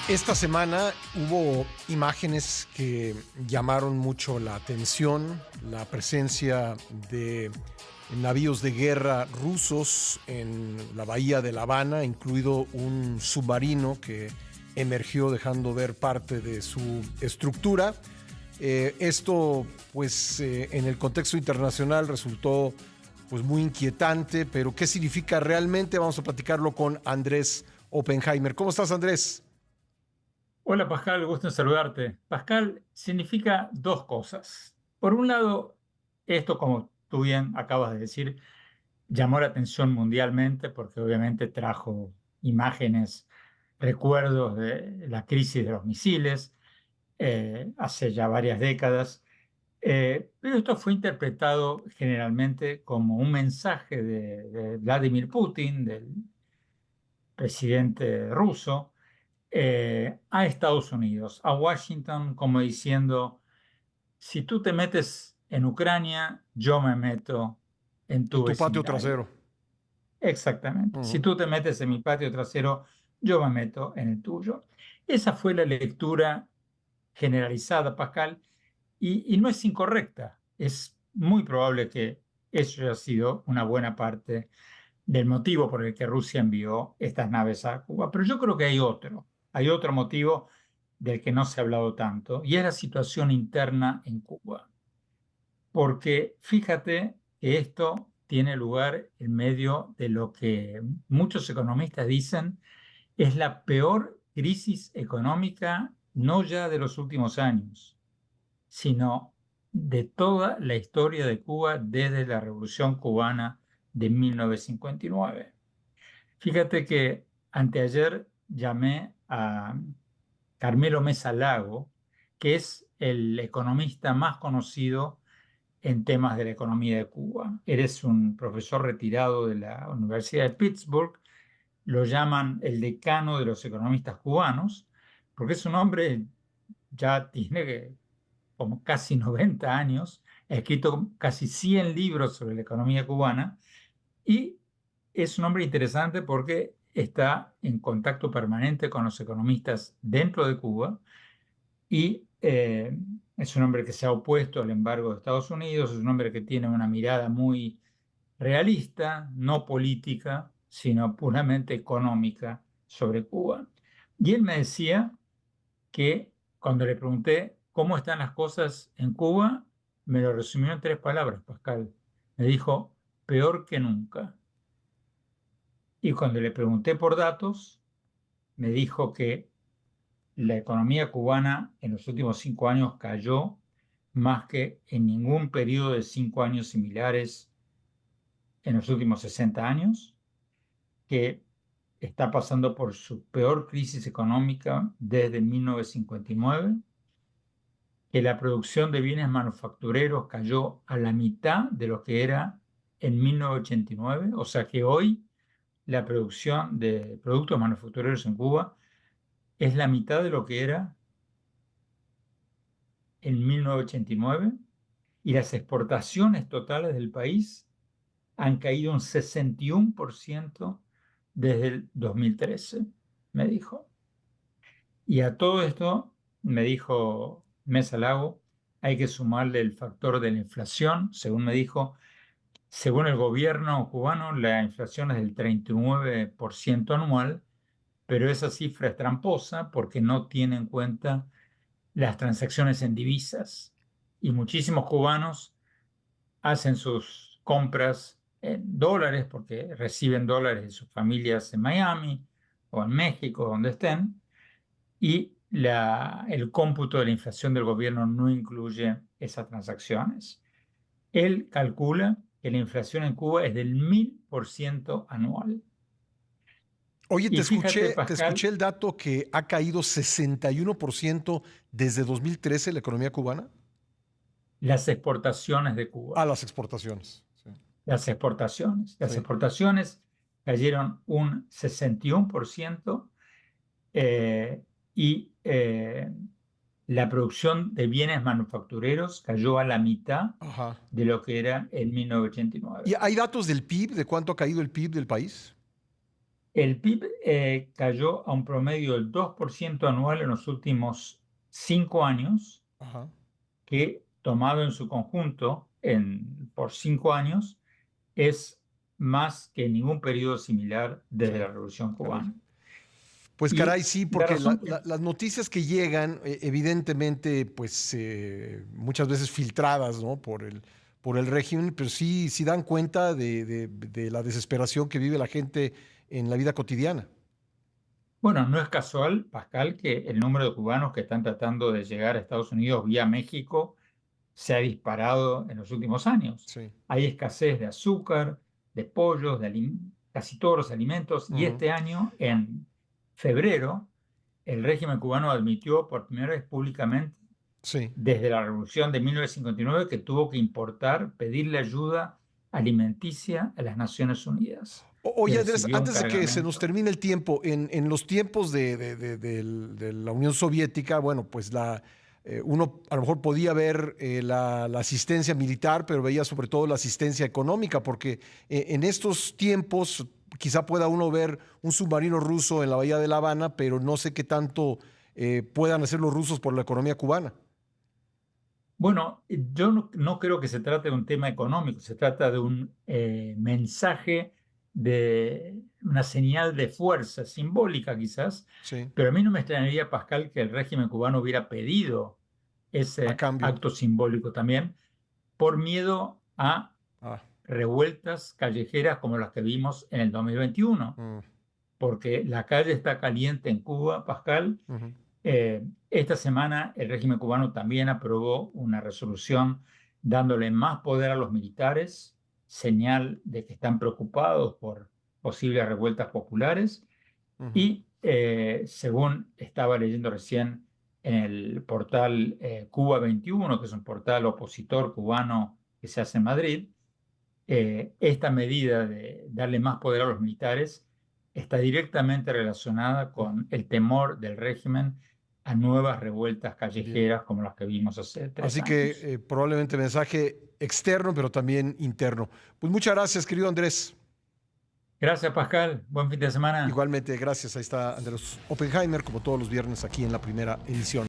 Esta semana hubo imágenes que llamaron mucho la atención, la presencia de navíos de guerra rusos en la bahía de La Habana, incluido un submarino que emergió dejando ver parte de su estructura. Esto, pues, en el contexto internacional resultó pues muy inquietante, pero ¿qué significa realmente? Vamos a platicarlo con Andrés Oppenheimer. ¿Cómo estás, Andrés? Hola Pascal, gusto en saludarte. Pascal significa dos cosas. Por un lado, esto, como tú bien acabas de decir, llamó la atención mundialmente porque obviamente trajo imágenes, recuerdos de la crisis de los misiles hace ya varias décadas. Pero esto fue interpretado generalmente como un mensaje de Vladimir Putin, del presidente ruso, a Estados Unidos, a Washington, como diciendo, si tú te metes en Ucrania, yo me meto en En tu tu patio vecindario. trasero. Exactamente. Si Ujú. tú te metes en mi patio trasero, yo me meto en el tuyo. Esa fue la lectura generalizada, Pascal, y no es incorrecta. Es muy probable que eso haya sido una buena parte del motivo por el que Rusia envió estas naves a Cuba. Pero yo creo que hay otro motivo del que no se ha hablado tanto, y es la situación interna en Cuba. Porque fíjate que esto tiene lugar en medio de lo que muchos economistas dicen es la peor crisis económica, no ya de los últimos años, sino de toda la historia de Cuba desde la Revolución Cubana de 1959. Fíjate que anteayer llamé a Carmelo Mesa Lago, que es el economista más conocido en temas de la economía de Cuba. Eres un profesor retirado de la Universidad de Pittsburgh, lo llaman el decano de los economistas cubanos, porque es un hombre, ya tiene como casi 90 años, ha escrito casi 100 libros sobre la economía cubana y es un hombre interesante porque está en contacto permanente con los economistas dentro de Cuba y es un hombre que se ha opuesto al embargo de Estados Unidos, es un hombre que tiene una mirada muy realista, no política, sino puramente económica sobre Cuba. Y él me decía que cuando le pregunté cómo están las cosas en Cuba, me lo resumió en tres palabras, Pascal. Me dijo, peor que nunca. Y cuando le pregunté por datos, me dijo que la economía cubana en los últimos 5 años cayó más que en ningún periodo de 5 años similares en los últimos 60 años, que está pasando por su peor crisis económica desde 1959, que la producción de bienes manufactureros cayó a la mitad de lo que era en 1989, o sea que hoy la producción de productos manufactureros en Cuba es la mitad de lo que era en 1989 y las exportaciones totales del país han caído un 61% desde el 2013, me dijo. Y a todo esto, me dijo Mesa Lago, hay que sumarle el factor de la inflación. Según me dijo, según el gobierno cubano, la inflación es del 39% anual, pero esa cifra es tramposa porque no tiene en cuenta las transacciones en divisas. Y muchísimos cubanos hacen sus compras en dólares porque reciben dólares de sus familias en Miami o en México, donde estén, y el cómputo de la inflación del gobierno no incluye esas transacciones. Él calcula que la inflación en Cuba es del 1000% anual. Oye, Y fíjate, te Pascal, escuché el dato que ha caído 61% desde 2013 la economía cubana las exportaciones de a Cuba, las exportaciones. Sí, las exportaciones. Las sí. exportaciones cayeron un 61% eh, y la producción de bienes manufactureros cayó a la mitad Ajá. de lo que era en ¿Y 1989. hay datos del PIB, de cuánto ha caído el PIB del país? El PIB cayó a un promedio del 2% anual en los últimos 5 años, Ajá. que tomado en su conjunto por 5 años es más que ningún periodo similar desde Sí, la Revolución caray. Cubana. Pues caray, Y sí, la porque razón que, las noticias que llegan, evidentemente, pues muchas veces filtradas, ¿no? Por el régimen, pero sí, sí dan cuenta de la desesperación que vive la gente en la vida cotidiana. bueno, no es casual, Pascal, que el número de cubanos que están tratando de llegar a Estados Unidos vía México se ha disparado en los últimos años. Sí. Hay escasez de azúcar, de pollos, casi todos los alimentos, y Ujú. este año, en febrero, el régimen cubano admitió por primera vez públicamente, Sí. desde la Revolución de 1959, que tuvo que pedirle ayuda alimenticia a las Naciones Unidas y Oye, Andrés, recibió un antes de que se nos cargamento. termine el tiempo, en los tiempos de la Unión Soviética, bueno, pues uno a lo mejor podía ver la asistencia militar, pero veía sobre todo la asistencia económica, porque en estos tiempos quizá pueda uno ver un submarino ruso en la bahía de La Habana, pero no sé qué tanto puedan hacer los rusos por la economía cubana. Bueno, yo no creo que se trate de un tema económico, se trata de un mensaje, de una señal de fuerza simbólica quizás, Sí, pero a mí no me extrañaría, Pascal, que el régimen cubano hubiera pedido a ese cambio. acto simbólico también por miedo a Ah, revueltas callejeras como las que vimos en el 2021, mm, porque la calle está caliente en Cuba, Pascal. ujú, Esta semana el régimen cubano también aprobó una resolución dándole más poder a los militares, señal de que están preocupados por posibles revueltas populares. ujú, Y según estaba leyendo recién en el portal Cuba 21, que es un portal opositor cubano que se hace en Madrid, esta medida de darle más poder a los militares está directamente relacionada ujú. con el temor del régimen a nuevas revueltas Bien. callejeras como las que vimos hace 3 Así que años. probablemente mensaje externo, pero también interno. Pues muchas gracias, querido Andrés. Gracias, Pascal. Buen fin de semana. Igualmente, gracias. Ahí está Andrés Oppenheimer, como todos los viernes aquí en la primera edición.